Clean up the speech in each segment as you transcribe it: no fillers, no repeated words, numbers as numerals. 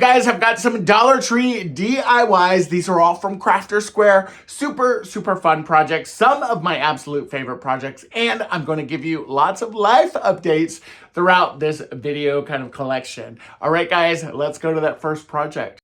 Guys, I've got some Dollar Tree DIYs. These are all from Crafter Square. Super fun projects. Some of my absolute favorite projects. And I'm going to give you lots of life updates throughout this video kind of collection. All right, guys, let's go to that first project.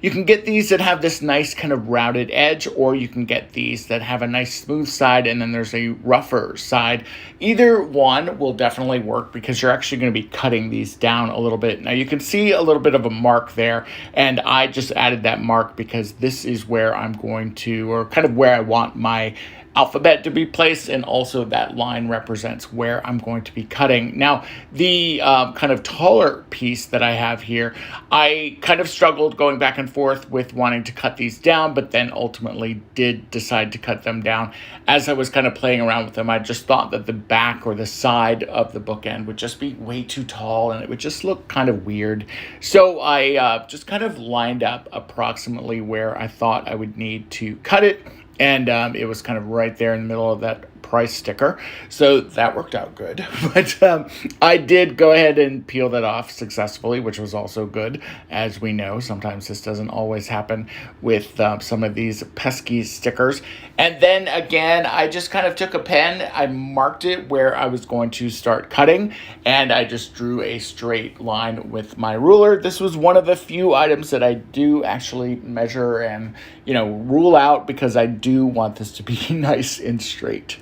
You can get these that have this nice kind of rounded edge, or you can get these that have a nice smooth side and then there's a rougher side. Either one will definitely work because you're actually going to be cutting these down a little bit. Now you can see a little bit of a mark there, and I just added that mark because this is where I'm going to, or kind of where I want my alphabet to be placed, and also that line represents where I'm going to be cutting. Now, the kind of taller piece that I have here, I kind of struggled going back and forth with wanting to cut these down, but then ultimately did decide to cut them down. As I was kind of playing around with them, I just thought that the back or the side of the bookend would just be way too tall and it would just look kind of weird. So I just kind of lined up approximately where I thought I would need to cut it. And it was kind of right there in the middle of that price sticker. So that worked out good. But I did go ahead and peel that off successfully, which was also good. As we know, sometimes this doesn't always happen with some of these pesky stickers. And then again, I just kind of took a pen, I marked it where I was going to start cutting, and I just drew a straight line with my ruler. This was one of the few items that I do actually measure and, rule out, because I do want this to be nice and straight.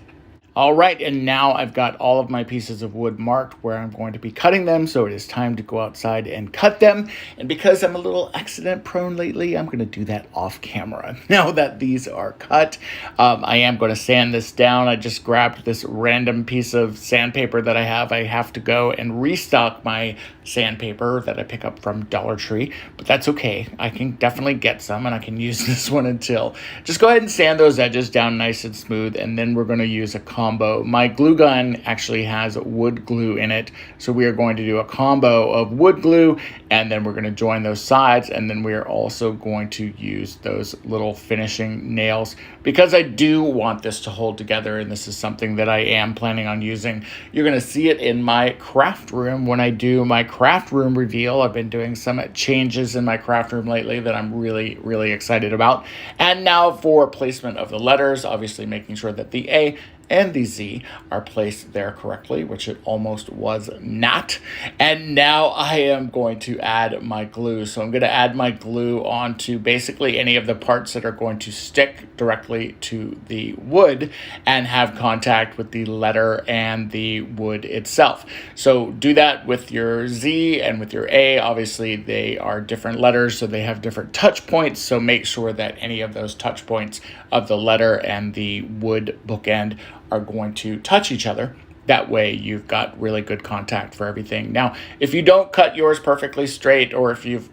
All right, and now I've got all of my pieces of wood marked where I'm going to be cutting them, so it is time to go outside and cut them. And because I'm a little accident prone lately, I'm going to do that off camera. Now that these are cut, I am going to sand this down. I just grabbed this random piece of sandpaper that I have. I have to go and restock my sandpaper that I pick up from Dollar Tree, but that's okay. I can definitely get some, and I can use this one until. Just go ahead and sand those edges down nice and smooth, and then we're going to use a combo. My glue gun actually has wood glue in it, so we are going to do a combo of wood glue, and then we're going to join those sides, and then we are also going to use those little finishing nails because I do want this to hold together, and this is something that I am planning on using. You're going to see it in my craft room when I do my craft room reveal. I've been doing some changes in my craft room lately that I'm really excited about. And now for placement of the letters, obviously making sure that the A and the Z are placed there correctly, which it almost was not. And now I am going to add my glue. So I'm going to add my glue onto basically any of the parts that are going to stick directly to the wood and have contact with the letter and the wood itself. So do that with your Z and with your A. Obviously, they are different letters, so they have different touch points. So make sure that any of those touch points of the letter and the wood bookend are going to touch each other. That way you've got really good contact for everything. Now, if you don't cut yours perfectly straight, or if you've,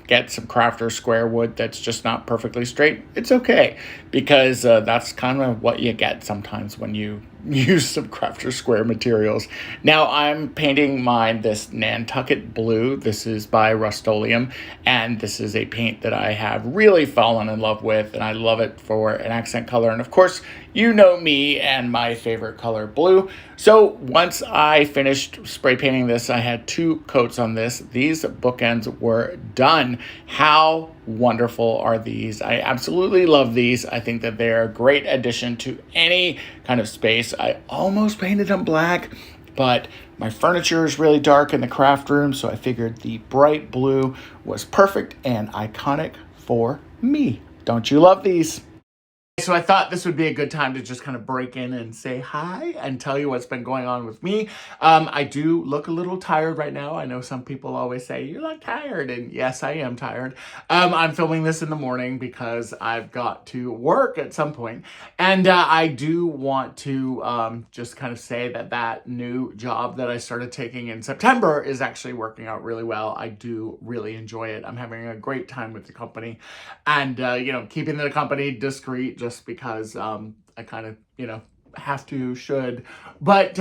get some Crafter square wood that's just not perfectly straight, it's okay, because that's kind of what you get sometimes when you use some Crafter square materials. Now I'm painting mine this Nantucket blue. This is by Rust-Oleum, and this is a paint that I have really fallen in love with, and I love it for an accent color. And of course, you know me and my favorite color, blue. So once I finished spray painting this, I had 2 coats on this. These bookends were done. How wonderful are these? I absolutely love these. I think that they're a great addition to any kind of space. I almost painted them black, but my furniture is really dark in the craft room, so I figured the bright blue was perfect and iconic for me. Don't you love these? So I thought this would be a good time to just kind of break in and say hi and tell you what's been going on with me. I do look a little tired right now. I know some people always say, you look tired, and yes, I am tired. I'm filming this in the morning because I've got to work at some point. And I do want to just kind of say that that new job that I started taking in September is actually working out really well. I do really enjoy it. I'm having a great time with the company, and keeping the company discreet, just because I kind of, have to, should, but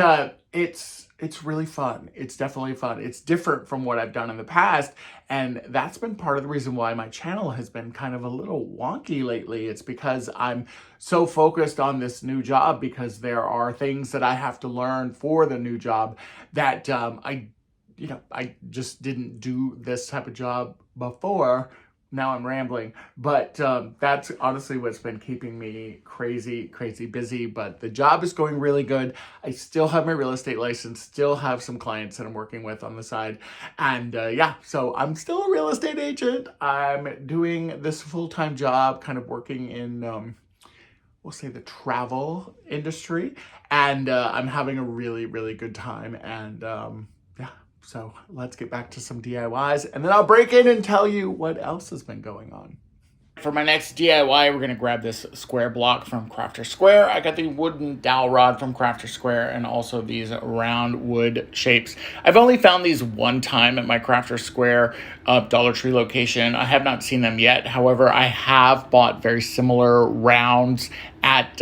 it's really fun. It's definitely fun. It's different from what I've done in the past, and that's been part of the reason why my channel has been kind of a little wonky lately. It's because I'm so focused on this new job, because there are things that I have to learn for the new job that I just didn't do this type of job before. Now I'm rambling, but that's honestly what's been keeping me crazy busy. But the job is going really good. I still have my real estate license, still have some clients that I'm working with on the side. And yeah, so I'm still a real estate agent. I'm doing this full-time job, kind of working in, we'll say, the travel industry. And I'm having a really good time. And yeah. So let's get back to some DIYs, and then I'll break in and tell you what else has been going on. For my next DIY, we're going to grab this square block from Crafter Square. I got the wooden dowel rod from Crafter Square, and also these round wood shapes. I've only found these one time at my Crafter Square Dollar Tree location. I have not seen them yet. However, I have bought very similar rounds at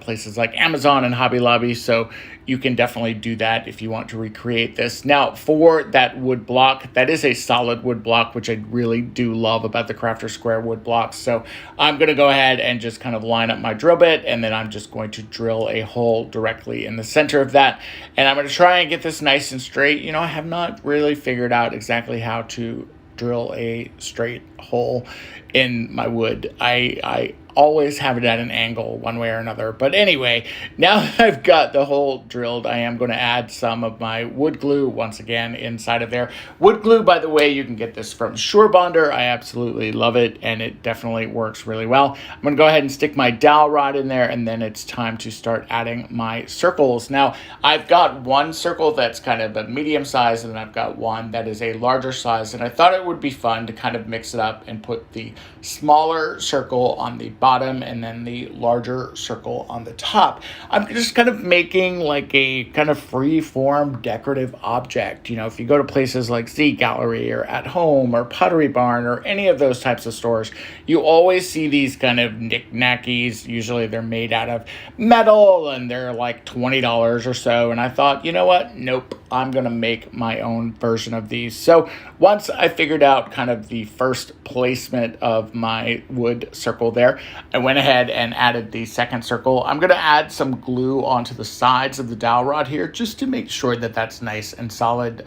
places like Amazon and Hobby Lobby, so you can definitely do that if you want to recreate this. Now, for that wood block, that is a solid wood block, which I really do love about the Crafter Square wood blocks. So I'm going to go ahead and just kind of line up my drill bit, and then I'm just going to drill a hole directly in the center of that. And I'm going to try and get this nice and straight. I have not really figured out exactly how to drill a straight hole in my wood. I always have it at an angle one way or another. But anyway, now that I've got the hole drilled, I am going to add some of my wood glue once again inside of there. Wood glue, by the way, you can get this from Sure Bonder. I absolutely love it, and it definitely works really well. I'm going to go ahead and stick my dowel rod in there, and then it's time to start adding my circles. Now, I've got one circle that's kind of a medium size, and then I've got one that is a larger size, and I thought it would be fun to kind of mix it up and put the smaller circle on the bottom and then the larger circle on the top. I'm just kind of making like a kind of free form decorative object. If you go to places like Z Gallery or At Home or Pottery Barn or any of those types of stores, you always see these kind of knickknackies. Usually they're made out of metal and they're like $20 or so. And I thought, you know what? Nope. I'm going to make my own version of these. So once I figured out kind of the first placement of my wood circle there, I went ahead and added the second circle. I'm going to add some glue onto the sides of the dowel rod here just to make sure that that's nice and solid.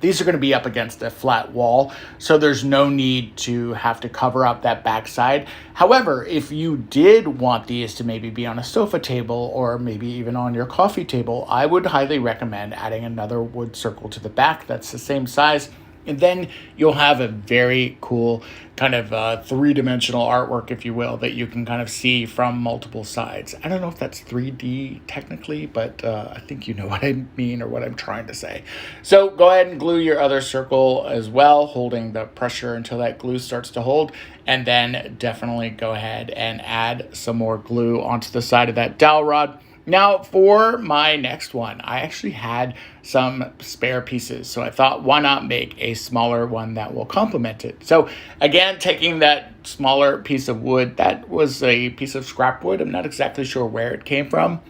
These are going to be up against a flat wall, so there's no need to have to cover up that backside. However, if you did want these to maybe be on a sofa table or maybe even on your coffee table, I would highly recommend adding another wood circle to the back that's the same size. And then you'll have a very cool kind of three-dimensional artwork, if you will, that you can kind of see from multiple sides. I don't know if that's 3D technically, but I think you know what I mean or what I'm trying to say. So go ahead and glue your other circle as well, holding the pressure until that glue starts to hold. And then definitely go ahead and add some more glue onto the side of that dowel rod. Now, for my next one, I actually had some spare pieces, so I thought, why not make a smaller one that will complement it? So again, taking that smaller piece of wood, that was a piece of scrap wood. I'm not exactly sure where it came from.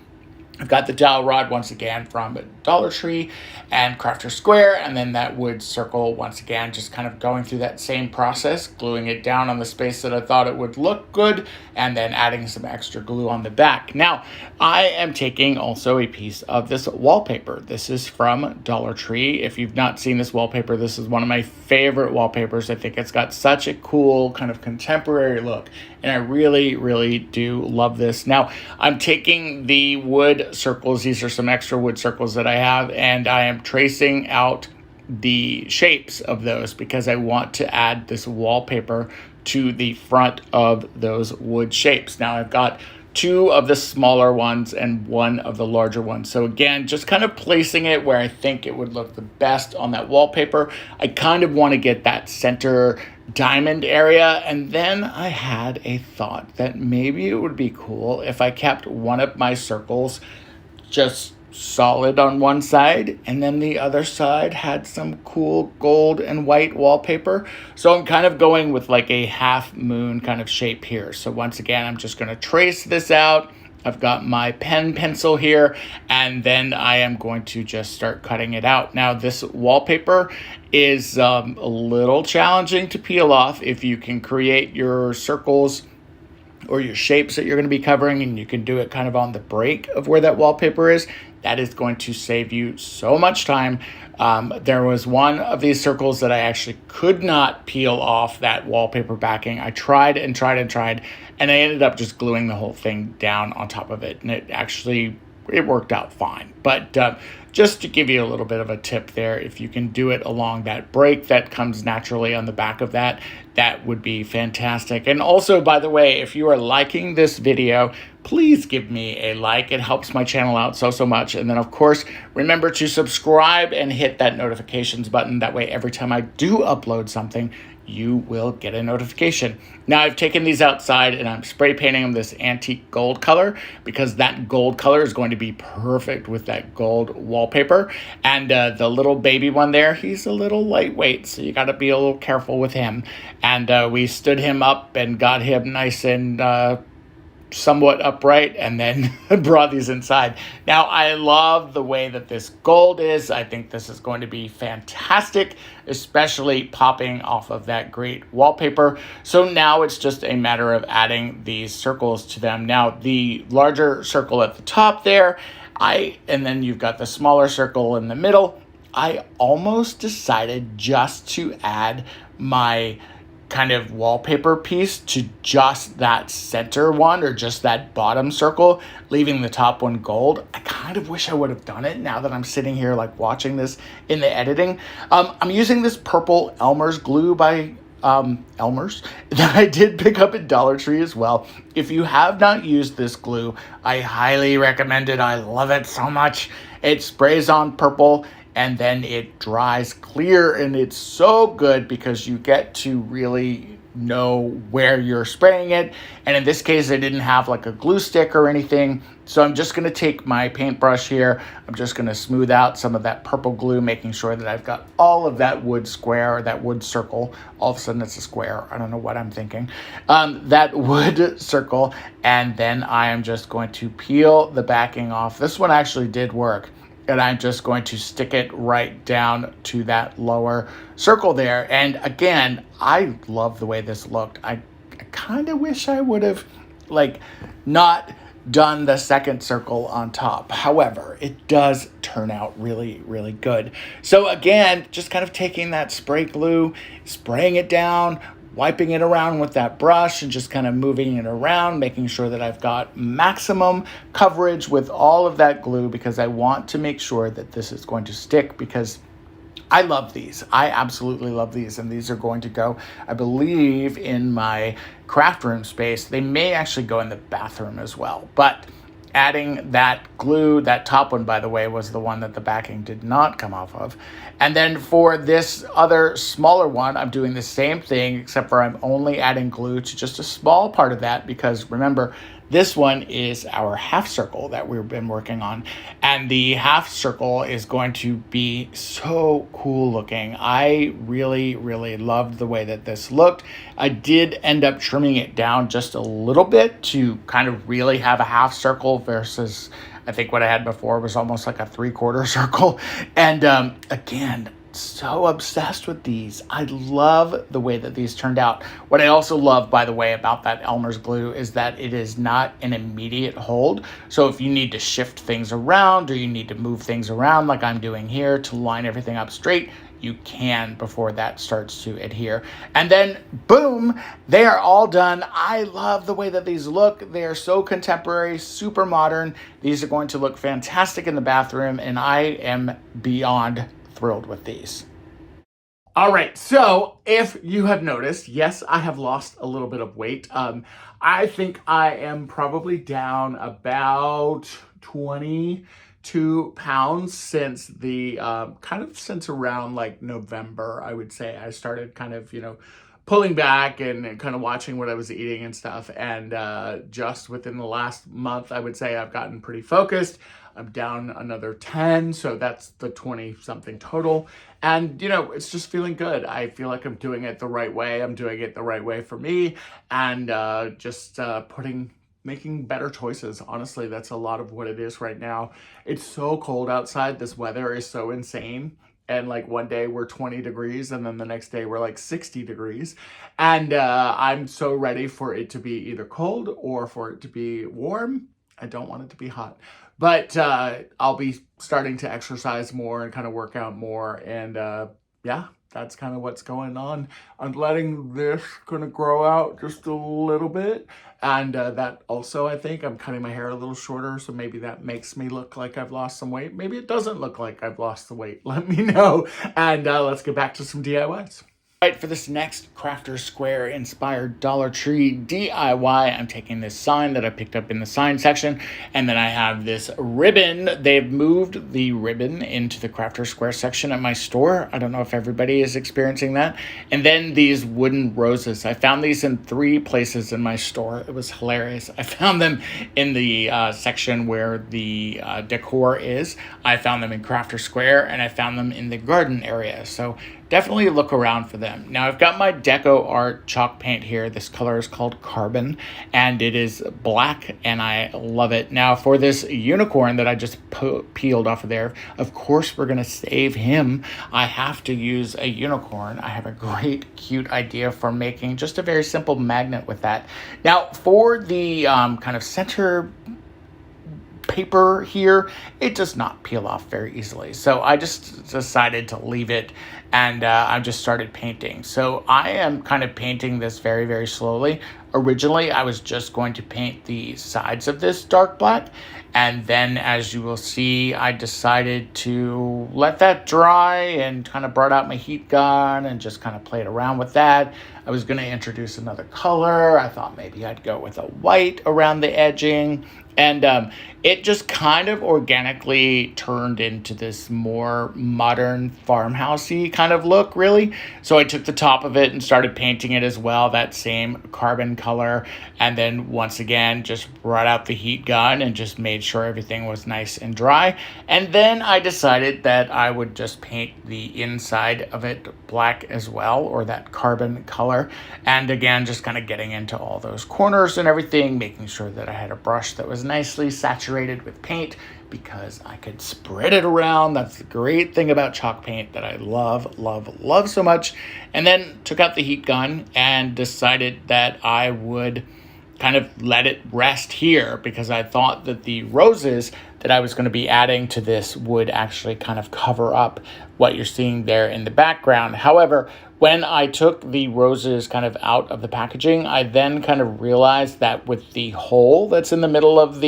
I've got the dowel rod once again from Dollar Tree and Crafter Square, and then that wood circle once again, just kind of going through that same process, gluing it down on the space that I thought it would look good, and then adding some extra glue on the back. Now, I am taking also a piece of this wallpaper. This is from Dollar Tree. If you've not seen this wallpaper, this is one of my favorite wallpapers. I think it's got such a cool kind of contemporary look, and I really do love this. Now, I'm taking the wood circles. These are some extra wood circles that I have, and I am tracing out the shapes of those because I want to add this wallpaper to the front of those wood shapes. Now I've got two of the smaller ones and one of the larger ones. So again, just kind of placing it where I think it would look the best on that wallpaper. I kind of want to get that center diamond area. And then I had a thought that maybe it would be cool if I kept one of my circles just solid on one side, and then the other side had some cool gold and white wallpaper. So I'm kind of going with like a half moon kind of shape here. So once again, I'm just going to trace this out, I've got my pencil here, and then I am going to just start cutting it out. Now, this wallpaper is a little challenging to peel off. If you can create your circles or your shapes that you're going to be covering, and you can do it kind of on the break of where that wallpaper is, that is going to save you so much time. There was one of these circles that I actually could not peel off that wallpaper backing. I tried and tried and tried, and I ended up just gluing the whole thing down on top of it, and it worked out fine. But just to give you a little bit of a tip there, if you can do it along that break that comes naturally on the back of that, that would be fantastic. And also, by the way, if you are liking this video, please give me a like. It helps my channel out so much. And then, of course, remember to subscribe and hit that notifications button. That way, every time I do upload something, you will get a notification. Now, I've taken these outside and I'm spray painting them this antique gold color, because that gold color is going to be perfect with that gold wallpaper. And the little baby one there, he's a little lightweight, so you got to be a little careful with him. And we stood him up and got him nice and somewhat upright, and then brought these inside. Now, I love the way that this gold is. I think this is going to be fantastic, especially popping off of that great wallpaper. So now it's just a matter of adding these circles to them. Now, the larger circle at the top there, and then you've got the smaller circle in the middle. I almost decided just to add my kind of wallpaper piece to just that center one, or just that bottom circle, leaving the top one gold. I kind of wish I would have done it now that I'm sitting here like watching this in the editing. I'm using this purple Elmer's glue by Elmer's that I did pick up at Dollar Tree as well. If you have not used this glue, I highly recommend it. I love it so much. It sprays on purple and then it dries clear, and it's so good because you get to really know where you're spraying it. And in this case, I didn't have like a glue stick or anything, so I'm just going to take my paintbrush here. I'm just going to smooth out some of that purple glue, making sure that I've got all of that wood square, or that wood circle. All of a sudden it's a square. I don't know what I'm thinking. That wood circle, and then I am just going to peel the backing off. This one actually did work. And I'm just going to stick it right down to that lower circle there. And again, I love the way this looked. I kind of wish I would have not done the second circle on top. However, it does turn out really, really good. So again, just kind of taking that spray glue, spraying it down, wiping it around with that brush, and just kind of moving it around, making sure that I've got maximum coverage with all of that glue, because I want to make sure that this is going to stick, because I love these. I absolutely love these, and these are going to go, I believe, in my craft room space. They may actually go in the bathroom as well, but adding that glue, that top one, by the way, was the one that the backing did not come off of. And then for this other smaller one, I'm doing the same thing, except for I'm only adding glue to just a small part of that, because remember, this one is our half circle that we've been working on. And the half circle is going to be so cool looking. I really, really loved the way that this looked. I did end up trimming it down just a little bit to kind of really have a half circle, versus I think what I had before was almost like a 3/4 circle. And again, so obsessed with these. I love the way that these turned out. What I also love, by the way, about that Elmer's glue is that it is not an immediate hold. So if you need to shift things around, or you need to move things around like I'm doing here to line everything up straight, you can before that starts to adhere. And then boom, they are all done. I love the way that these look. They are so contemporary, super modern. These are going to look fantastic in the bathroom, and I am beyond thrilled with these. All right, so if you have noticed, yes, I have lost a little bit of weight. I think I am probably down about 22 pounds since the since around like November. I would say I started kind of, pulling back and kind of watching what I was eating and stuff. And just within the last month, I would say I've gotten pretty focused. I'm down another 10, so that's the 20 something total. And, it's just feeling good. I feel like I'm doing it the right way. I'm doing it the right way for me, and just putting making better choices. Honestly, that's a lot of what it is right now. It's so cold outside. This weather is so insane. And like one day we're 20 degrees and then the next day we're like 60 degrees. And I'm so ready for it to be either cold or for it to be warm. I don't want it to be hot. But I'll be starting to exercise more and kind of work out more. And yeah, that's kind of what's going on. I'm letting this kind of grow out just a little bit. And that also, I think I'm cutting my hair a little shorter, so maybe that makes me look like I've lost some weight. Maybe it doesn't look like I've lost the weight. Let me know. And let's get back to some DIYs. Right, for this next Crafter Square inspired Dollar Tree DIY, I'm taking this sign that I picked up in the sign section, and then I have this ribbon. They've moved the ribbon into the Crafter Square section at my store. I don't know if everybody is experiencing that. And then these wooden roses. I found these in 3 places in my store. It was hilarious. I found them in the section where the decor is. I found them in Crafter Square, and I found them in the garden area. So definitely look around for them. Now I've got my Deco Art chalk paint here. This color is called Carbon and it is black and I love it. Now for this unicorn that I just peeled off of there, of course we're gonna save him. I have to use a unicorn. I have a great cute idea for making just a very simple magnet with that. Now for the kind of center paper here, it does not peel off very easily. So I just decided to leave it and I just started painting. So I am kind of painting this very, very slowly. Originally, I was just going to paint the sides of this dark black. And then as you will see, I decided to let that dry and kind of brought out my heat gun and just kind of played around with that. I was going to introduce another color. I thought maybe I'd go with a white around the edging. And it just kind of organically turned into this more modern farmhousey kind of look, really. So I took the top of it and started painting it as well, that same carbon color. And then once again, just brought out the heat gun and just made sure everything was nice and dry. And then I decided that I would just paint the inside of it black as well, or that carbon color. And again, just kind of getting into all those corners and everything, making sure that I had a brush that was nicely saturated with paint because I could spread it around. That's the great thing about chalk paint that I love, love, love so much. And then took out the heat gun and decided that I would kind of let it rest here because I thought that the roses that I was going to be adding to this would actually kind of cover up what you're seeing there in the background. However, when I took the roses kind of out of the packaging, I then kind of realized that with the hole that's in the middle of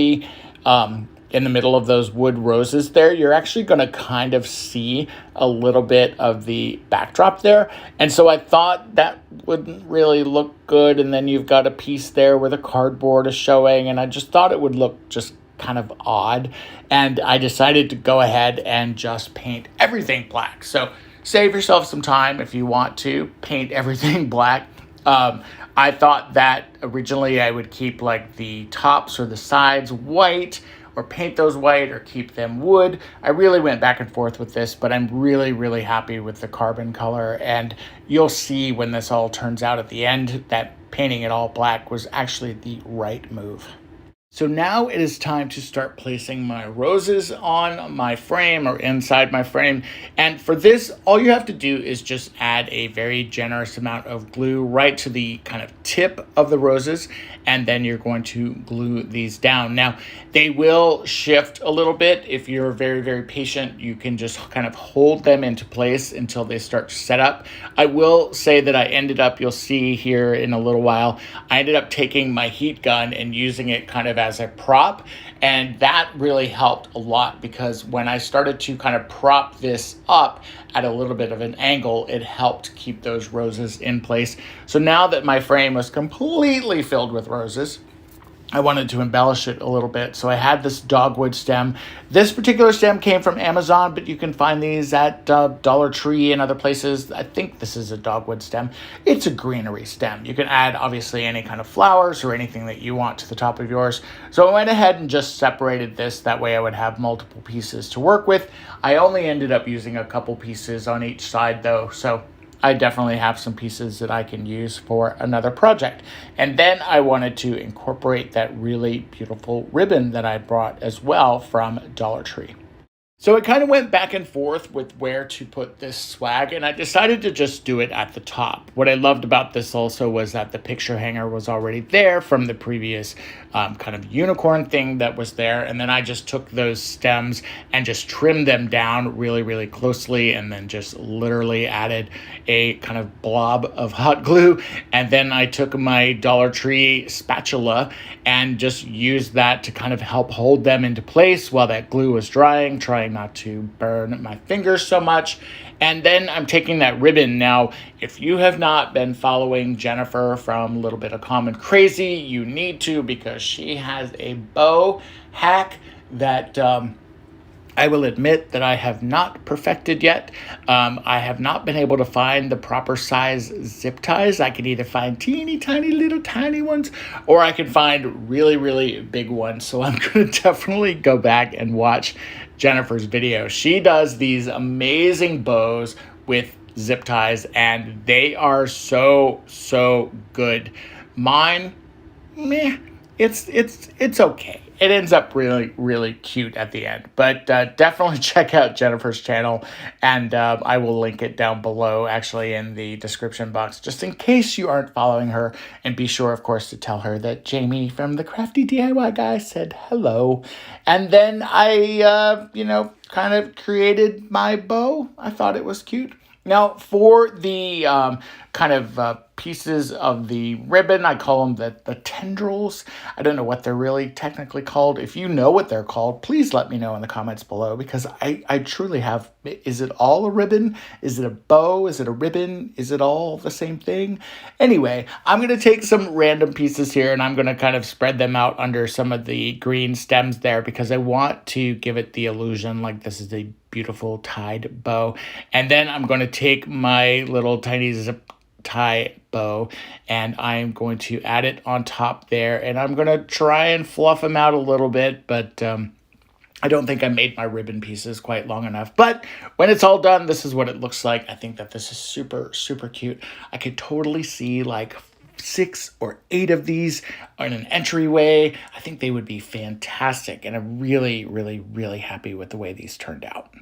those wood roses there, you're actually going to kind of see a little bit of the backdrop there. And so I thought that wouldn't really look good. And then you've got a piece there where the cardboard is showing. And I just thought it would look just kind of odd. And I decided to go ahead and just paint everything black. So save yourself some time if you want to paint everything black. I thought that originally I would keep like the tops or the sides white, or paint those white, or keep them wood. I really went back and forth with this, but I'm really, really happy with the carbon color. And you'll see when this all turns out at the end that painting it all black was actually the right move. So now it is time to start placing my roses on my frame or inside my frame. And for this, all you have to do is just add a very generous amount of glue right to the kind of tip of the roses. And then you're going to glue these down. Now, they will shift a little bit. If you're very, very patient, you can just kind of hold them into place until they start to set up. I will say that I ended up, you'll see here in a little while, I ended up taking my heat gun and using it kind of as a prop. And that really helped a lot because when I started to kind of prop this up at a little bit of an angle, it helped keep those roses in place. So now that my frame was completely filled with roses, I wanted to embellish it a little bit. So I had this dogwood stem. This particular stem came from Amazon, but you can find these at Dollar Tree and other places. I think this is a dogwood stem. It's a greenery stem. You can add obviously any kind of flowers or anything that you want to the top of yours. So I went ahead and just separated this. That way I would have multiple pieces to work with. I only ended up using a couple pieces on each side though. So I definitely have some pieces that I can use for another project. And then I wanted to incorporate that really beautiful ribbon that I brought as well from Dollar Tree. So it kind of went back and forth with where to put this swag, and I decided to just do it at the top. What I loved about this also was that the picture hanger was already there from the previous kind of unicorn thing that was there, and then I just took those stems and just trimmed them down really, really closely, and then just literally added a kind of blob of hot glue, and then I took my Dollar Tree spatula and just used that to kind of help hold them into place while that glue was drying, trying not to burn my fingers so much. And then I'm taking that ribbon. Now, if you have not been following Jennifer from Little Bit of Common Crazy, you need to, because she has a bow hack that I will admit that I have not perfected yet. I have not been able to find the proper size zip ties. I can either find teeny tiny little tiny ones, or I can find really, really big ones. So I'm going to definitely go back and watch Jennifer's video. She does these amazing bows with zip ties, and they are so, so good. Mine, meh, it's okay. It ends up really, really cute at the end. But definitely check out Jennifer's channel, and I will link it down below, actually, in the description box, just in case you aren't following her. And be sure, of course, to tell her that Jamie from the Crafty DIY Guy said hello. And then I, kind of created my bow. I thought it was cute. Now, for the kind of pieces of the ribbon, I call them the tendrils. I don't know what they're really technically called. If you know what they're called, please let me know in the comments below, because I truly have, is it all a ribbon? Is it a bow? Is it a ribbon? Is it all the same thing? Anyway, I'm going to take some random pieces here, and I'm going to kind of spread them out under some of the green stems there, because I want to give it the illusion like this is a beautiful tied bow. And then I'm going to take my little tiny zip tie bow, and I'm going to add it on top there, and I'm going to try and fluff them out a little bit, but I don't think I made my ribbon pieces quite long enough. But when it's all done, this is what it looks like. I think that this is super, super cute. I could totally see like 6 or 8 of these in an entryway. I think they would be fantastic, and I'm really, really, really happy with the way these turned out.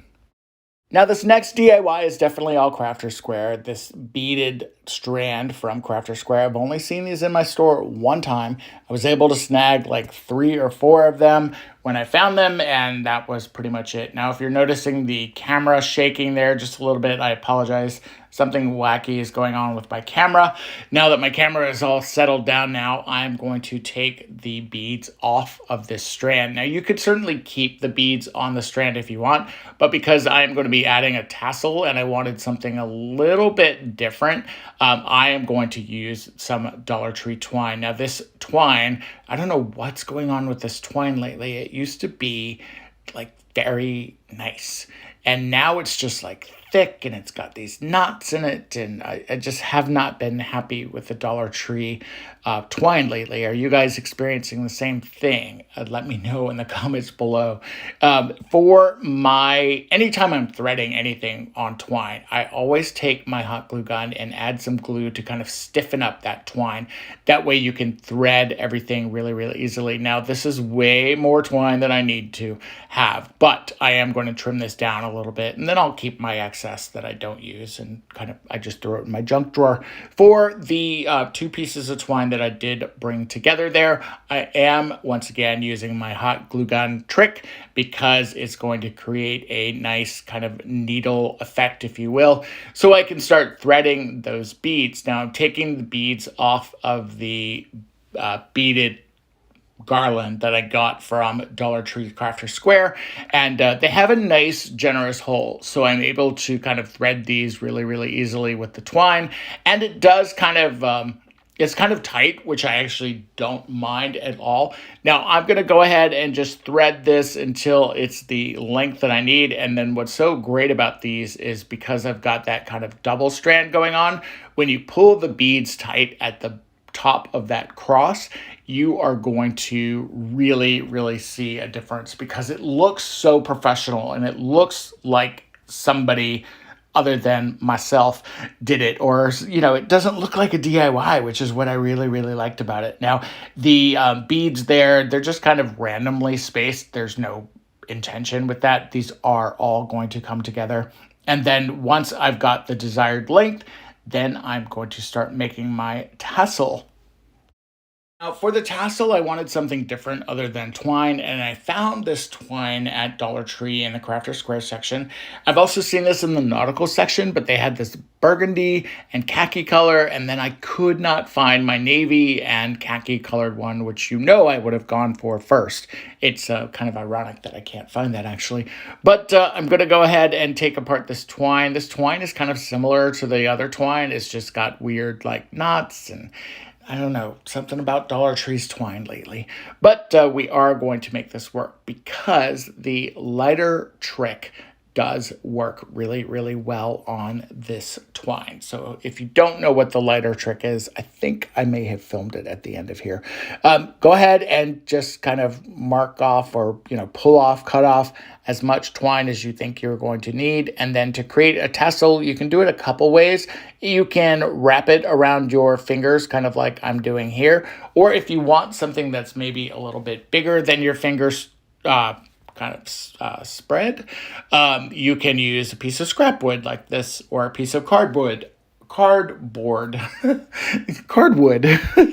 Now, this next DIY is definitely all Crafter Square. This beaded strand from Crafter Square. I've only seen these in my store one time. I was able to snag like 3 or 4 of them when I found them, and that was pretty much it. Now, if you're noticing the camera shaking there just a little bit, I apologize. Something wacky is going on with my camera. Now that my camera is all settled down now, I'm going to take the beads off of this strand. Now, you could certainly keep the beads on the strand if you want, but because I'm going to be adding a tassel and I wanted something a little bit different, I am going to use some Dollar Tree twine. Now, this twine, I don't know what's going on with this twine lately. It used to be like very nice, and now it's just like thick, and it's got these knots in it, and I just have not been happy with the Dollar Tree twine lately. Are you guys experiencing the same thing? Let me know in the comments below. Anytime I'm threading anything on twine, I always take my hot glue gun and add some glue to kind of stiffen up that twine. That way you can thread everything really, really easily. Now, this is way more twine than I need to have, but I am going to trim this down a little bit, and then I'll keep my excess that I don't use, and I just throw it in my junk drawer. For the 2 pieces of twine that I did bring together there, I am once again using my hot glue gun trick, because it's going to create a nice kind of needle effect, if you will, so I can start threading those beads. Now, I'm taking the beads off of the beaded garland that I got from Dollar Tree Crafter Square, and they have a nice generous hole, so I'm able to kind of thread these really, really easily with the twine, and it does kind of it's kind of tight, which I actually don't mind at all. Now, I'm going to go ahead and just thread this until it's the length that I need, and then what's so great about these is because I've got that kind of double strand going on, when you pull the beads tight at the top of that cross, you are going to really, really see a difference, because it looks so professional, and it looks like somebody other than myself did it, or it doesn't look like a DIY, which is what I really, really liked about it. Now, the beads there, they're just kind of randomly spaced. There's no intention with that. These are all going to come together. And then once I've got the desired length, then I'm going to start making my tassel. Now, for the tassel, I wanted something different other than twine, and I found this twine at Dollar Tree in the Crafter Square section. I've also seen this in the nautical section, but they had this burgundy and khaki color, and then I could not find my navy and khaki colored one, which I would have gone for first. It's kind of ironic that I can't find that, actually. But I'm going to go ahead and take apart this twine. This twine is kind of similar to the other twine. It's just got weird, like, knots and I don't know, something about Dollar Tree's twine lately. But we are going to make this work because the lighter trick does work really, really well on this twine. So if you don't know what the lighter trick is, I think I may have filmed it at the end of here. Go ahead and just kind of mark off or, pull off, cut off as much twine as you think you're going to need. And then to create a tassel, you can do it a couple ways. You can wrap it around your fingers, kind of like I'm doing here. Or if you want something that's maybe a little bit bigger than your fingers, spread, you can use a piece of scrap wood like this, or a piece of cardboard. Cardwood.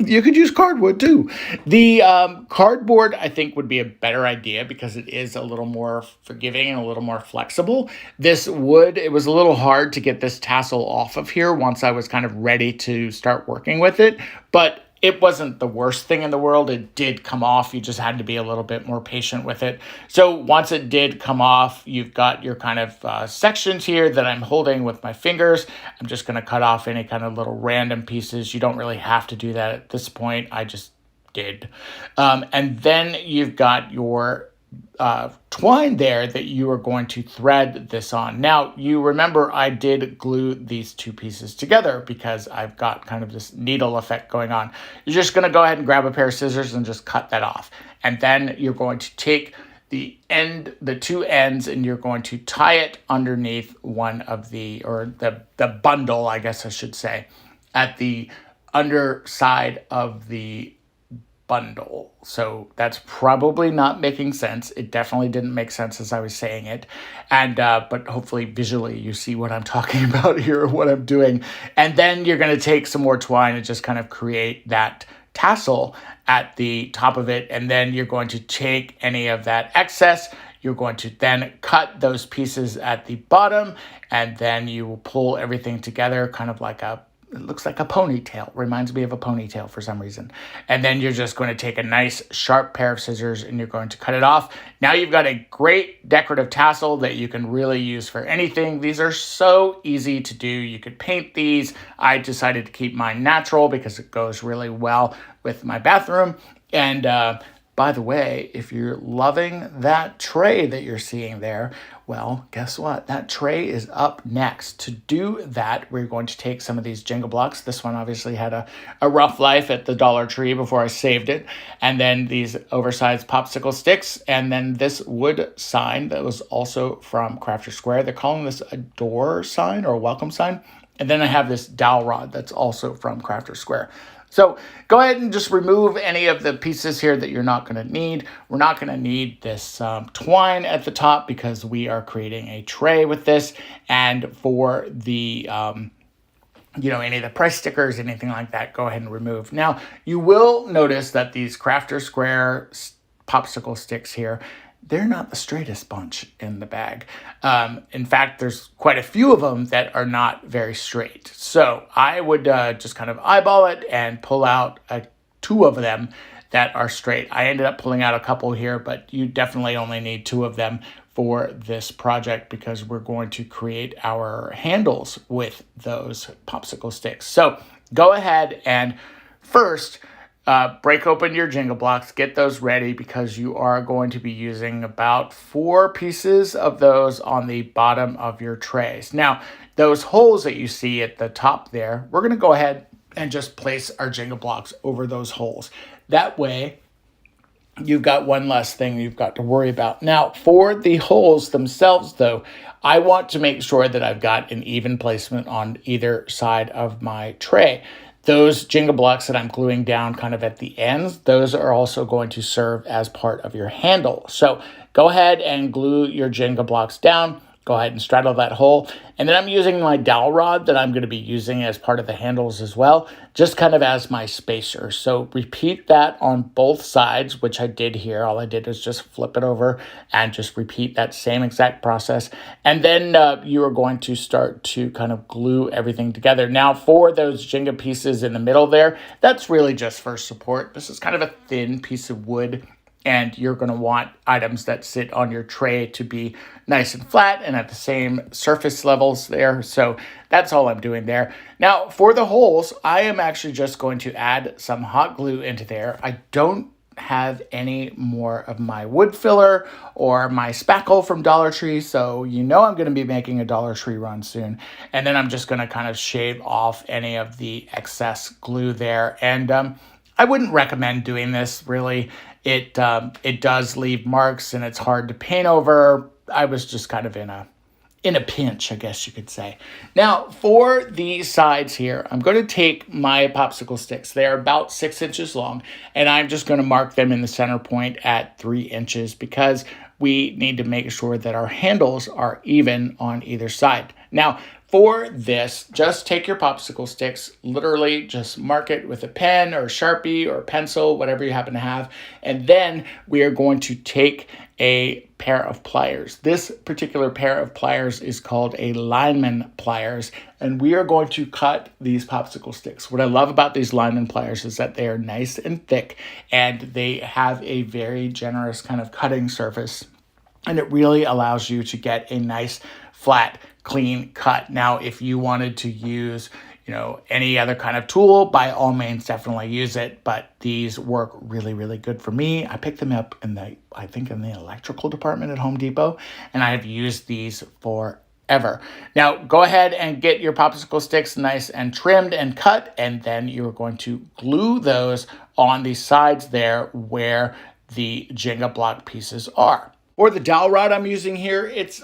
You could use cardwood too. The cardboard, I think, would be a better idea because it is a little more forgiving and a little more flexible. This wood, it was a little hard to get this tassel off of here once I was kind of ready to start working with it, but it wasn't the worst thing in the world. It did come off. You just had to be a little bit more patient with it. So once it did come off, you've got your kind of sections here that I'm holding with my fingers. I'm just going to cut off any kind of little random pieces. You don't really have to do that at this point. I just did. And then you've got your twine there that you are going to thread this on. Now, you remember I did glue these two pieces together because I've got kind of this needle effect going on. You're just going to go ahead and grab a pair of scissors and just cut that off. And then you're going to take the two ends, and you're going to tie it underneath one of the bundle, I guess I should say, at the underside of the bundle. So that's probably not making sense. It definitely didn't make sense as I was saying it. And but hopefully visually you see what I'm talking about here, or what I'm doing. And then you're going to take some more twine and just kind of create that tassel at the top of it. And then you're going to take any of that excess. You're going to then cut those pieces at the bottom, and then you will pull everything together kind of like it looks like a ponytail. Reminds me of a ponytail for some reason. And then you're just going to take a nice sharp pair of scissors and you're going to cut it off. Now you've got a great decorative tassel that you can really use for anything. These are so easy to do. You could paint these. I decided to keep mine natural because it goes really well with my bathroom. And by the way, if you're loving that tray that you're seeing there, well, guess what? That tray is up next. To do that, we're going to take some of these Jenga blocks. This one obviously had a rough life at the Dollar Tree before I saved it. And then these oversized popsicle sticks. And then this wood sign that was also from Crafter Square. They're calling this a door sign or a welcome sign. And then I have this dowel rod that's also from Crafter Square. So go ahead and just remove any of the pieces here that you're not going to need. We're not going to need this twine at the top because we are creating a tray with this. And for the, any of the price stickers, anything like that, go ahead and remove. Now, you will notice that these Crafter Square popsicle sticks here, they're not the straightest bunch in the bag. In fact, there's quite a few of them that are not very straight. So I would just kind of eyeball it and pull out two of them that are straight. I ended up pulling out a couple here, but you definitely only need two of them for this project because we're going to create our handles with those popsicle sticks. So go ahead and first, break open your Jenga blocks, get those ready because you are going to be using about 4 pieces of those on the bottom of your trays. Now, those holes that you see at the top there, we're going to go ahead and just place our Jenga blocks over those holes. That way, you've got one less thing you've got to worry about. Now, for the holes themselves, though, I want to make sure that I've got an even placement on either side of my tray. Those Jenga blocks that I'm gluing down kind of at the ends, those are also going to serve as part of your handle. So go ahead and glue your Jenga blocks down. Go ahead and straddle that hole. And then I'm using my dowel rod that I'm going to be using as part of the handles as well, just kind of as my spacer. So repeat that on both sides, which I did here. All I did was just flip it over and just repeat that same exact process. And then you are going to start to kind of glue everything together. Now for those Jenga pieces in the middle there, that's really just for support. This is kind of a thin piece of wood, and you're going to want items that sit on your tray to be nice and flat and at the same surface levels there. So that's all I'm doing there. Now for the holes, I am actually just going to add some hot glue into there. I don't have any more of my wood filler or my spackle from Dollar Tree, so you know I'm going to be making a Dollar Tree run soon. And then I'm just going to kind of shave off any of the excess glue there. And I wouldn't recommend doing this really. It does leave marks and it's hard to paint over. I was just kind of in a pinch, I guess you could say. Now for the sides here, I'm going to take my popsicle sticks. They're about 6 inches long, and I'm just going to mark them in the center point at 3 inches because we need to make sure that our handles are even on either side. Now for this, just take your popsicle sticks, literally just mark it with a pen or Sharpie or pencil, whatever you happen to have. And then we are going to take a pair of pliers. This particular pair of pliers is called a lineman pliers, and we are going to cut these popsicle sticks. What I love about these lineman pliers is that they are nice and thick, and they have a very generous kind of cutting surface, and it really allows you to get a nice flat clean cut. Now, if you wanted to use, any other kind of tool, by all means, definitely use it. But these work really, really good for me. I picked them up in the electrical department at Home Depot, and I have used these forever. Now, go ahead and get your popsicle sticks nice and trimmed and cut, and then you're going to glue those on the sides there where the Jenga block pieces are. For the dowel rod I'm using here, it's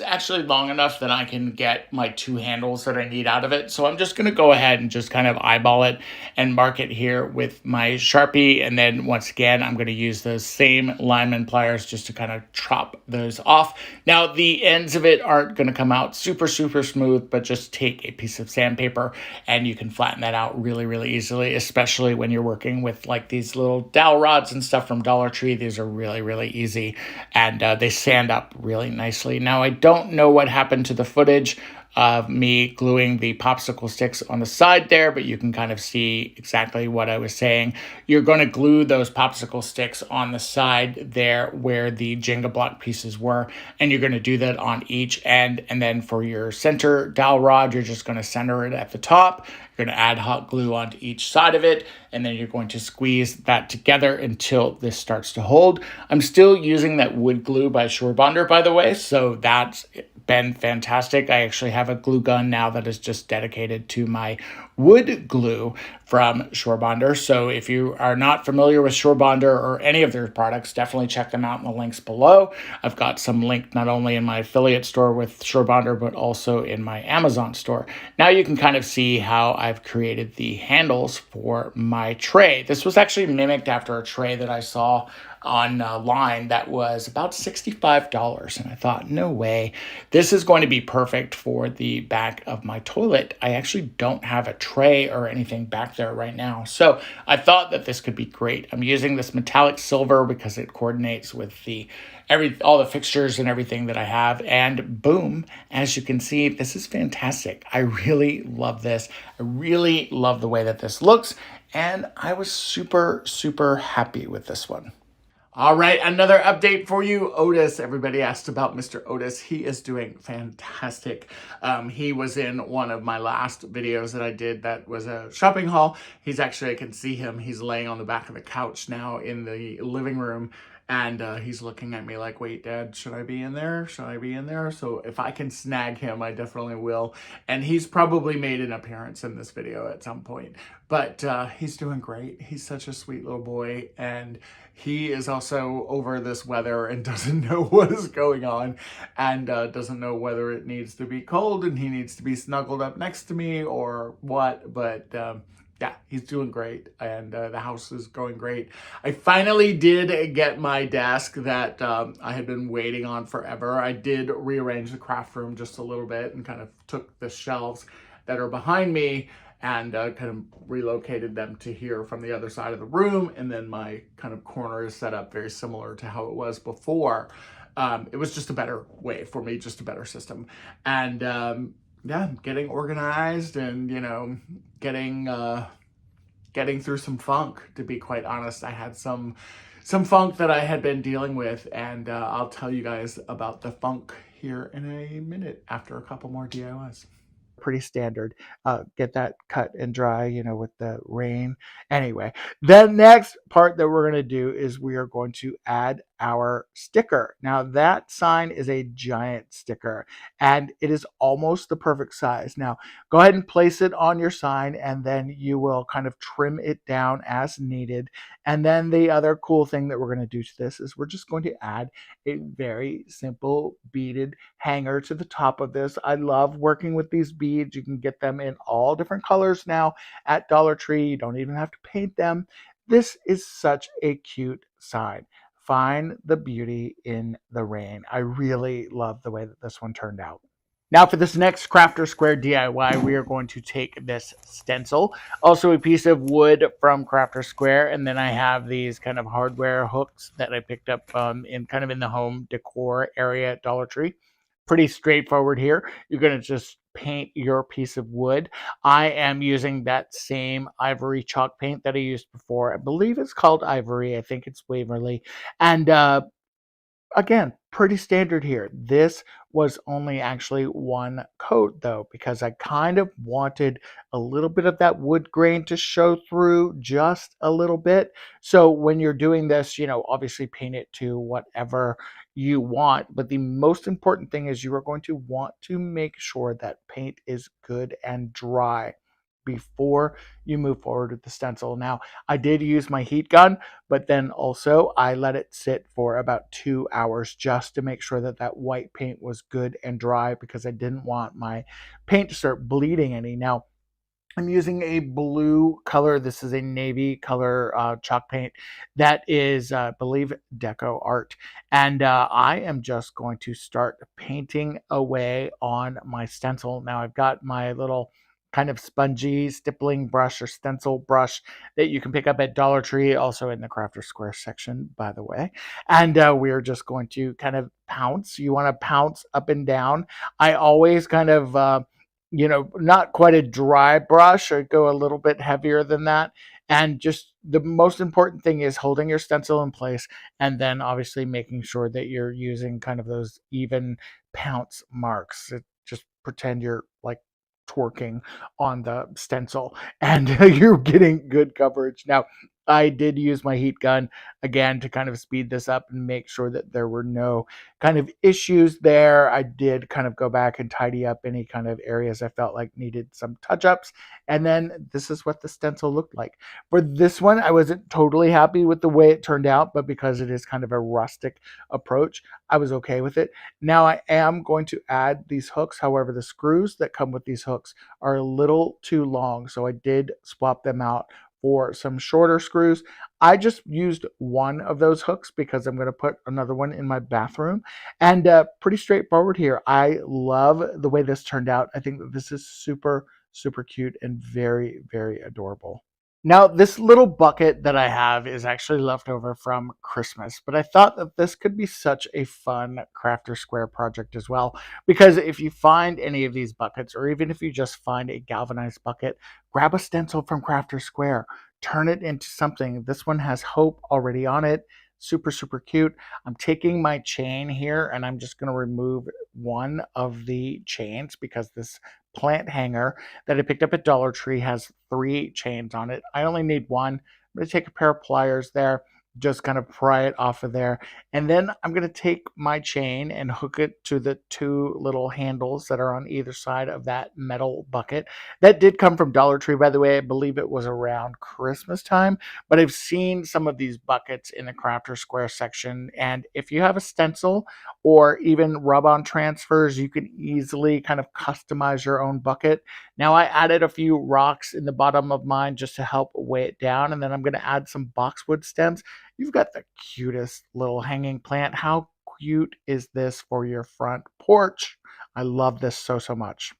actually long enough that I can get my 2 handles that I need out of it. So I'm just going to go ahead and just kind of eyeball it and mark it here with my Sharpie. And then once again, I'm going to use those same lineman pliers just to kind of chop those off. Now the ends of it aren't going to come out super, super smooth, but just take a piece of sandpaper and you can flatten that out really, really easily, especially when you're working with like these little dowel rods and stuff from Dollar Tree. These are really, really easy, and they sand up really nicely. Now I don't know what happened to the footage of me gluing the popsicle sticks on the side there, but you can kind of see exactly what I was saying. You're going to glue those popsicle sticks on the side there where the Jenga block pieces were, and you're going to do that on each end. And then for your center dowel rod, you're just going to center it at the top. You're going to add hot glue onto each side of it, and then you're going to squeeze that together until this starts to hold. I'm still using that wood glue by Sure Bonder, by the way, so that's been fantastic. I actually have a glue gun now that is just dedicated to my wood glue from Sure Bonder. So if you are not familiar with Sure Bonder or any of their products, definitely check them out in the links below. I've got some linked not only in my affiliate store with Sure Bonder, but also in my Amazon store. Now you can kind of see how I've created the handles for my tray. This was actually mimicked after a tray that I saw online that was about $65, and I thought, no way, this is going to be perfect for the back of my toilet. I actually don't have a tray or anything back there right now, so I thought that this could be great. I'm using this metallic silver because it coordinates with all the fixtures and everything that I have, and boom, as you can see, this is fantastic. I really love this. I really love the way that this looks, and I was super, super happy with this one. All right, another update for you. Otis, everybody asked about Mr. Otis. He is doing fantastic. He was in one of my last videos that I did that was a shopping haul. He's actually, I can see him, he's laying on the back of the couch now in the living room, And he's looking at me like, wait, Dad, should I be in there? Should I be in there? So if I can snag him, I definitely will. And he's probably made an appearance in this video at some point. But he's doing great. He's such a sweet little boy. And he is also over this weather and doesn't know what is going on, and doesn't know whether it needs to be cold and he needs to be snuggled up next to me or what. But yeah, he's doing great, and the house is going great. I finally did get my desk that I had been waiting on forever. I did rearrange the craft room just a little bit and kind of took the shelves that are behind me and kind of relocated them to here from the other side of the room. And then my kind of corner is set up very similar to how it was before. It was just a better way for me, just a better system. And yeah, getting organized and, you know, getting through some funk, to be quite honest. I had some funk that I had been dealing with, and I'll tell you guys about the funk here in a minute after a couple more DIYs. Pretty standard. Get that cut and dry, you know, with the rain. Anyway, the next part that we're going to do is we are going to add our sticker. Now that sign is a giant sticker and it is almost the perfect size. Now go ahead and place it on your sign, and then you will kind of trim it down as needed. And then the other cool thing that we're going to do to this is we're just going to add a very simple beaded hanger to the top of this. I love working with these beads. You can get them in all different colors now at Dollar Tree. You don't even have to paint them. This is such a cute sign. Find the beauty in the rain. I really love the way that this one turned out. Now for this next Crafter Square DIY, we are going to take this stencil, also a piece of wood from Crafter Square, and then I have these kind of hardware hooks that I picked up in kind of in the home decor area at Dollar Tree. Pretty straightforward here. You're going to just paint your piece of wood. I am using that same ivory chalk paint that I used before. I believe it's called Ivory. I think it's Waverly. And again, pretty standard here. This was only actually one coat though, because I kind of wanted a little bit of that wood grain to show through just a little bit. So when you're doing this, you know, obviously paint it to whatever you want. But the most important thing is you are going to want to make sure that paint is good and dry before you move forward with the stencil. Now, I did use my heat gun, but then also I let it sit for about 2 hours just to make sure that that white paint was good and dry, because I didn't want my paint to start bleeding any. Now, I'm using a blue color. This is a navy color chalk paint that is, I believe, Deco art. And I am just going to start painting away on my stencil. Now I've got my little kind of spongy stippling brush or stencil brush that you can pick up at Dollar Tree, also in the Crafter Square section, by the way. And we're just going to kind of pounce. You want to pounce up and down. I always kind of you know, not quite a dry brush, or go a little bit heavier than that. And just the most important thing is holding your stencil in place, and then obviously making sure that you're using kind of those even pounce marks. Just pretend you're like twerking on the stencil and you're getting good coverage. Now, I did use my heat gun again to kind of speed this up and make sure that there were no kind of issues there. I did kind of go back and tidy up any kind of areas I felt like needed some touch-ups. And then this is what the stencil looked like. For this one, I wasn't totally happy with the way it turned out, but because it is kind of a rustic approach, I was okay with it. Now I am going to add these hooks. However, the screws that come with these hooks are a little too long, so I did swap them out for some shorter screws. I just used one of those hooks because I'm going to put another one in my bathroom. And pretty straightforward here. I love the way this turned out. I think that this is super, super cute and very, very adorable. Now, this little bucket that I have is actually left over from Christmas, but I thought that this could be such a fun Crafter Square project as well, because if you find any of these buckets, or even if you just find a galvanized bucket, grab a stencil from Crafter Square, turn it into something. This one has hope already on it. Super, super cute. I'm taking my chain here and I'm just going to remove one of the chains, because this plant hanger that I picked up at Dollar Tree has 3 chains on it. I only need one. I'm going to take a pair of pliers there, just kind of pry it off of there. And then I'm going to take my chain and hook it to the two little handles that are on either side of that metal bucket. That did come from Dollar Tree, by the way. I believe it was around Christmas time, but I've seen some of these buckets in the Crafter Square section. And if you have a stencil or even rub-on transfers, you can easily kind of customize your own bucket. Now I added a few rocks in the bottom of mine just to help weigh it down. And then I'm going to add some boxwood stems. You've got the cutest little hanging plant. How cute is this for your front porch? I love this so, so much.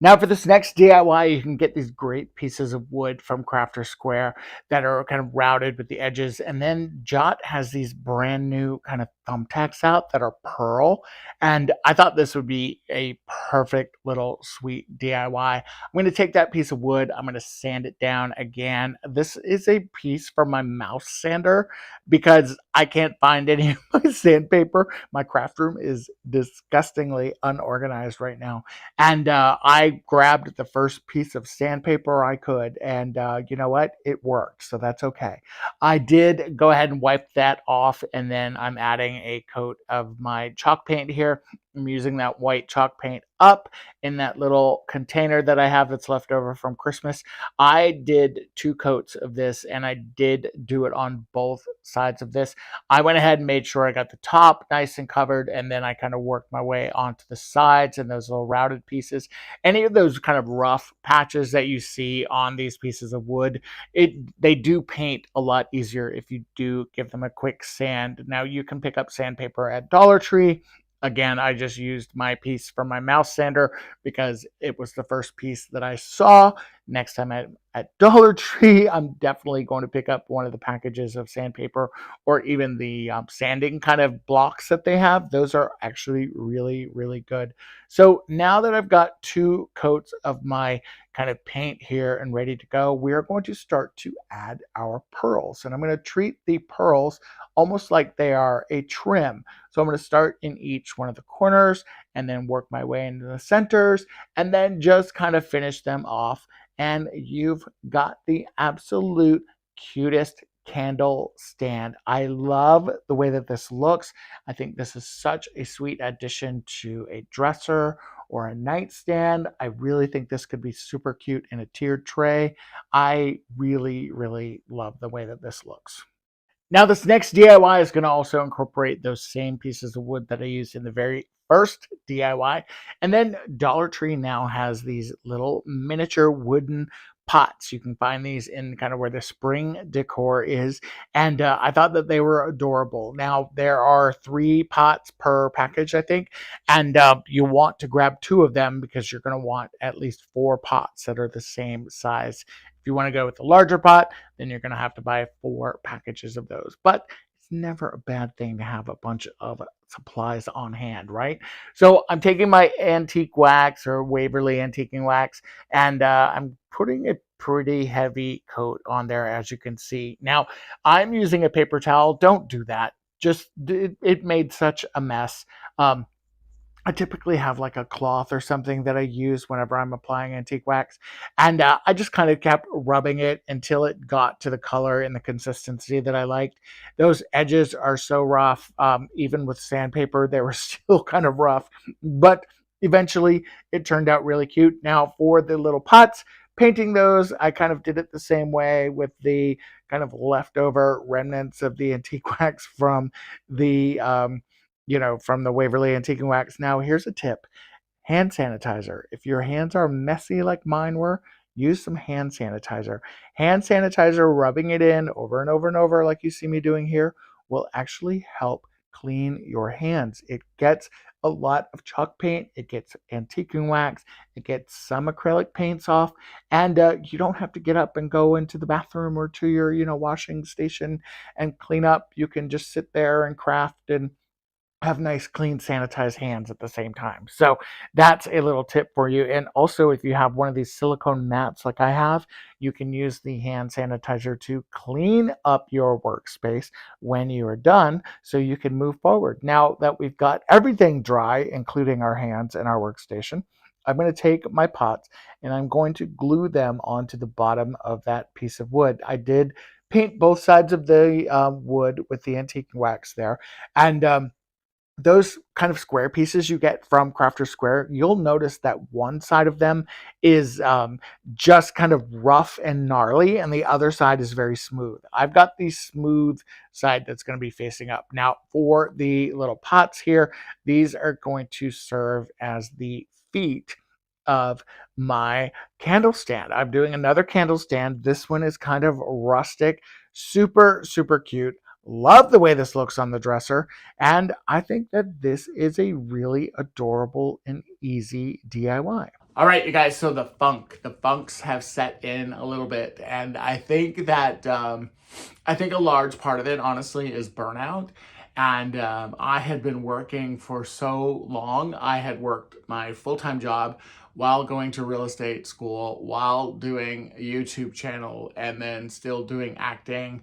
Now for this next DIY, you can get these great pieces of wood from Crafter Square that are kind of routed with the edges. And then Jot has these brand new kind of thumbtacks out that are pearl. And I thought this would be a perfect little sweet DIY. I'm going to take that piece of wood. I'm going to sand it down again. This is a piece from my mouse sander because I can't find any of my sandpaper. My craft room is disgustingly unorganized right now. And I grabbed the first piece of sandpaper I could, and you know what? It worked, so that's okay. I did go ahead and wipe that off, and then I'm adding a coat of my chalk paint here. I'm using that white chalk paint up in that little container that I have that's left over from Christmas. I did 2 coats of this, and I did do it on both sides of this. I went ahead and made sure I got the top nice and covered, and then I kind of worked my way onto the sides and those little routed pieces. Any of those kind of rough patches that you see on these pieces of wood, they do paint a lot easier if you do give them a quick sand. Now you can pick up sandpaper at Dollar Tree. Again, I just used my piece from my mouse sander because it was the first piece that I saw. Next time at Dollar Tree, I'm definitely going to pick up one of the packages of sandpaper or even the sanding kind of blocks that they have. Those are actually really, really good. So now that I've got 2 coats of my kind of paint here and ready to go, we are going to start to add our pearls. And I'm going to treat the pearls almost like they are a trim. So I'm going to start in each one of the corners and then work my way into the centers and then just kind of finish them off. And you've got the absolute cutest candle stand. I love the way that this looks. I think this is such a sweet addition to a dresser or a nightstand. I really think this could be super cute in a tiered tray. I really, really love the way that this looks. Now, this next DIY is going to also incorporate those same pieces of wood that I used in the very first DIY. And then Dollar Tree now has these little miniature wooden pots. You can find these in kind of where the spring decor is. And I thought that they were adorable. Now, there are 3 pots per package, I think. And you want to grab 2 of them because you're going to want at least 4 pots that are the same size. If you want to go with the larger pot, then you're going to have to buy 4 packages of those. But it's never a bad thing to have a bunch of supplies on hand, right? So I'm taking my antique wax or Waverly antiquing wax, and I'm putting a pretty heavy coat on there, as you can see. Now, I'm using a paper towel. Don't do that. Just it made such a mess. I typically have like a cloth or something that I use whenever I'm applying antique wax. And I just kind of kept rubbing it until it got to the color and the consistency that I liked. Those edges are so rough. Even with sandpaper, they were still kind of rough. But eventually, it turned out really cute. Now, for the little pots, painting those, I kind of did it the same way with the kind of leftover remnants of the antique wax from the from the Waverly Antique and Wax. Now, here's a tip. Hand sanitizer. If your hands are messy like mine were, use some hand sanitizer. Hand sanitizer, rubbing it in over and over and over, like you see me doing here, will actually help clean your hands. It gets a lot of chalk paint, it gets antiquing wax, it gets some acrylic paints off, and you don't have to get up and go into the bathroom or to your, washing station and clean up. You can just sit there and craft and have nice, clean, sanitized hands at the same time. So that's a little tip for you. And also, if you have one of these silicone mats like I have, you can use the hand sanitizer to clean up your workspace when you are done so you can move forward. Now that we've got everything dry, including our hands and our workstation, I'm going to take my pots and I'm going to glue them onto the bottom of that piece of wood. I did paint both sides of the wood with the antique wax there. And those kind of square pieces you get from Crafter Square, you'll notice that one side of them is just kind of rough and gnarly, and the other side is very smooth. I've got the smooth side that's going to be facing up. Now, for the little pots here, these are going to serve as the feet of my candle stand. I'm doing another candle stand. This one is kind of rustic, super, super cute. Love the way this looks on the dresser. And I think that this is a really adorable and easy DIY. All right, you guys, so the funks have set in a little bit. And I think that, I think a large part of it, honestly, is burnout. And I had been working for so long. I had worked my full-time job while going to real estate school, while doing a YouTube channel, and then still doing acting.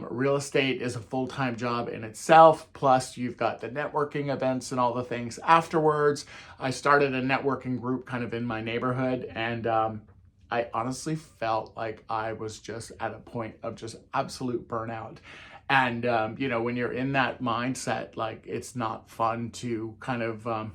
Real estate is a full-time job in itself, plus you've got the networking events and all the things afterwards. I started a networking group kind of in my neighborhood, and I honestly felt like I was just at a point of just absolute burnout. And, you know, when you're in that mindset, like, it's not fun to kind of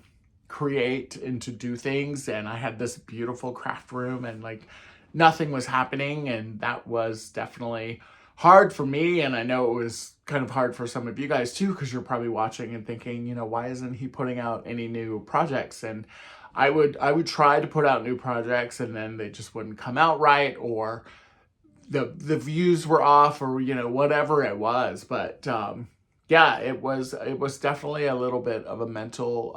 create and to do things. And I had this beautiful craft room, and like nothing was happening. And that was definitely hard for me. And I know it was kind of hard for some of you guys too, because you're probably watching and thinking, you know, why isn't he putting out any new projects? And I would try to put out new projects, and then they just wouldn't come out right, or the views were off, or you know, whatever it was. But yeah, it was definitely a little bit of a mental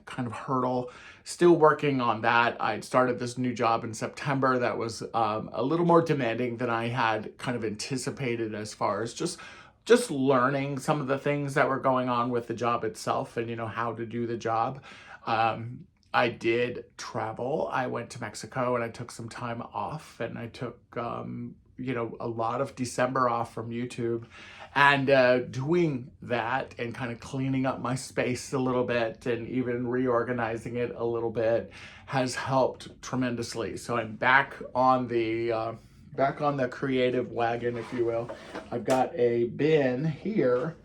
kind of hurdle. Still working on that. I'd started this new job in September that was a little more demanding than I had kind of anticipated, as far as just learning some of the things that were going on with the job itself, and you know, how to do the job. I did travel. I went to Mexico, and I took some time off, and I took you know, a lot of December off from YouTube. And doing that and kind of cleaning up my space a little bit, and even reorganizing it a little bit, has helped tremendously. So I'm back on the creative wagon, if you will. I've got a bin here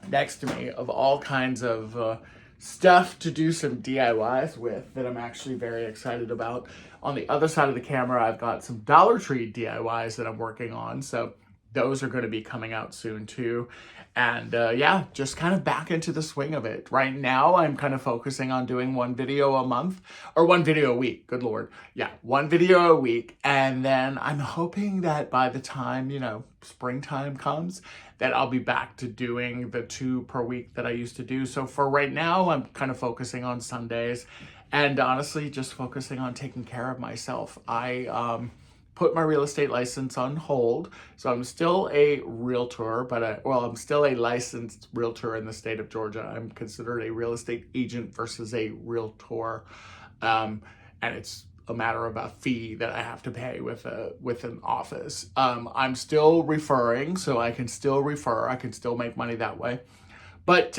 next to me of all kinds of stuff to do some DIYs with that I'm actually very excited about. On the other side of the camera, I've got some Dollar Tree DIYs that I'm working on. So those are going to be coming out soon too. And yeah, just kind of back into the swing of it. Right now, I'm kind of focusing on doing one video a month, or one video a week. Good Lord. Yeah, one video a week. And then I'm hoping that by the time, you know, springtime comes, that I'll be back to doing the 2 per week that I used to do. So for right now, I'm kind of focusing on Sundays, and honestly, just focusing on taking care of myself. I put my real estate license on hold. So I'm still a realtor, but I'm still a licensed realtor in the state of Georgia. I'm considered a real estate agent versus a realtor. And it's a matter of a fee that I have to pay with an office. I'm still referring, so I can still refer. I can still make money that way. But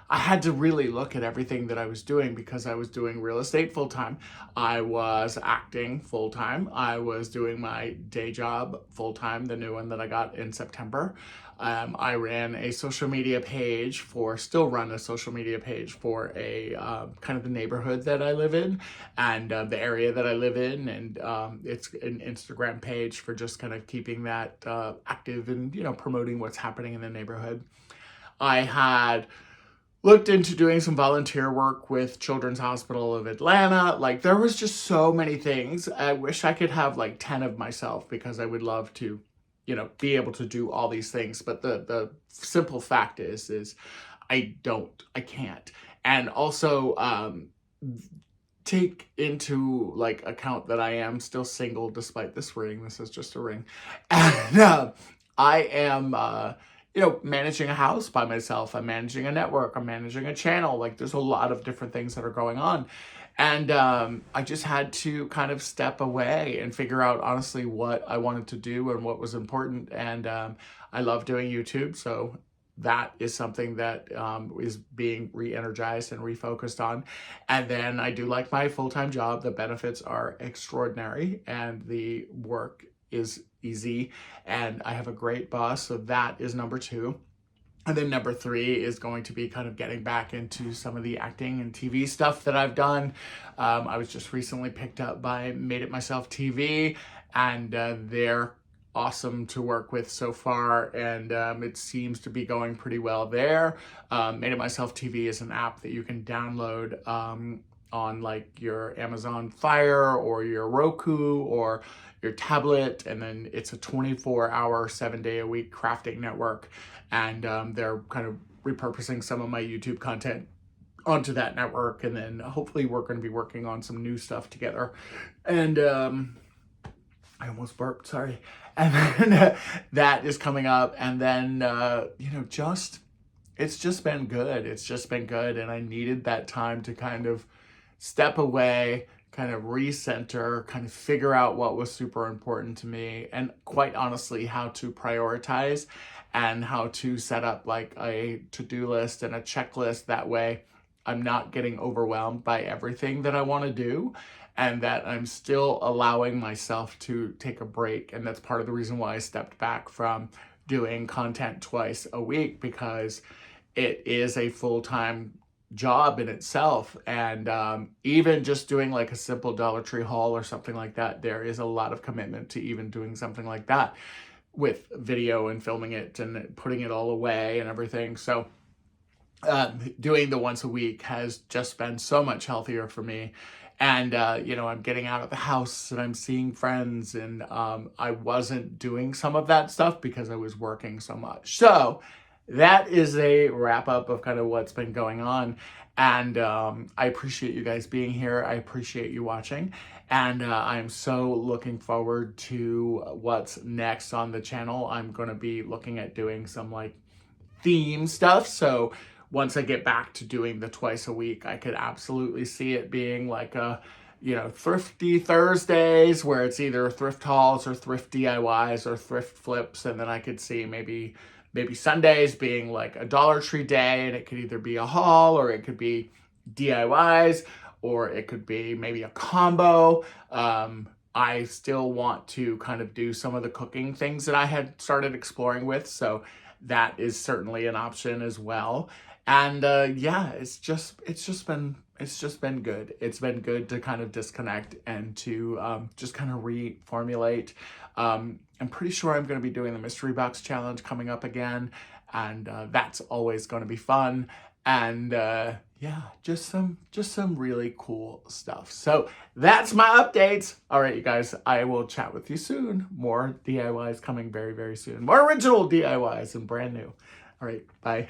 I had to really look at everything that I was doing, because I was doing real estate full-time. I was acting full-time. I was doing my day job full-time, the new one that I got in September. I ran a social media page still run a social media page for a kind of the neighborhood that I live in, and the area that I live in. And it's an Instagram page for just kind of keeping that active, and, you know, promoting what's happening in the neighborhood. I had looked into doing some volunteer work with Children's Hospital of Atlanta. Like, there was just so many things. I wish I could have like 10 of myself, because I would love to, you know, be able to do all these things. But the simple fact is I can't. And also take into like account that I am still single despite this ring. This is just a ring. And I am you know, managing a house by myself. I'm managing a network. I'm managing a channel. Like, there's a lot of different things that are going on. And I just had to kind of step away and figure out, honestly, what I wanted to do and what was important. And I love doing YouTube. So that is something that is being re-energized and refocused on. And then I do like my full-time job. The benefits are extraordinary, and the work is easy, and I have a great boss. So that is number 2. And then number 3 is going to be kind of getting back into some of the acting and TV stuff that I've done. I was just recently picked up by Made It Myself TV, and they're awesome to work with so far, and it seems to be going pretty well there. Made It Myself TV is an app that you can download on like your Amazon Fire or your Roku or your tablet, and then it's a 24-hour, 7-day-a-week crafting network, and they're kind of repurposing some of my YouTube content onto that network, and then hopefully we're going to be working on some new stuff together. And I almost burped, sorry. And then that is coming up, and then you know, it's just been good. It's just been good, and I needed that time to kind of step away, kind of recenter, kind of figure out what was super important to me, and quite honestly, how to prioritize and how to set up like a to-do list and a checklist. That way I'm not getting overwhelmed by everything that I want to do, and that I'm still allowing myself to take a break. And that's part of the reason why I stepped back from doing content twice a week, because it is a full-time job in itself. And even just doing like a simple Dollar Tree haul or something like that, there is a lot of commitment to even doing something like that with video and filming it and putting it all away and everything. So doing the once a week has just been so much healthier for me. And, you know, I'm getting out of the house and I'm seeing friends, and I wasn't doing some of that stuff because I was working so much. So that is a wrap up of kind of what's been going on. And I appreciate you guys being here. I appreciate you watching. And I'm so looking forward to what's next on the channel. I'm going to be looking at doing some like theme stuff. So once I get back to doing the twice a week, I could absolutely see it being like a, you know, Thrifty Thursdays, where it's either thrift hauls or thrift DIYs or thrift flips. And then I could see maybe Sundays being like a Dollar Tree day, and it could either be a haul or it could be DIYs, or it could be maybe a combo. I still want to kind of do some of the cooking things that I had started exploring with, so that is certainly an option as well. And yeah, it's just been good. It's been good to kind of disconnect and to just kind of reformulate. I'm pretty sure I'm going to be doing the mystery box challenge coming up again, and that's always going to be fun. And yeah, just some really cool stuff. So that's my updates. All right, you guys, I will chat with you soon. More DIYs coming very, very soon. More original DIYs and brand new. All right, bye.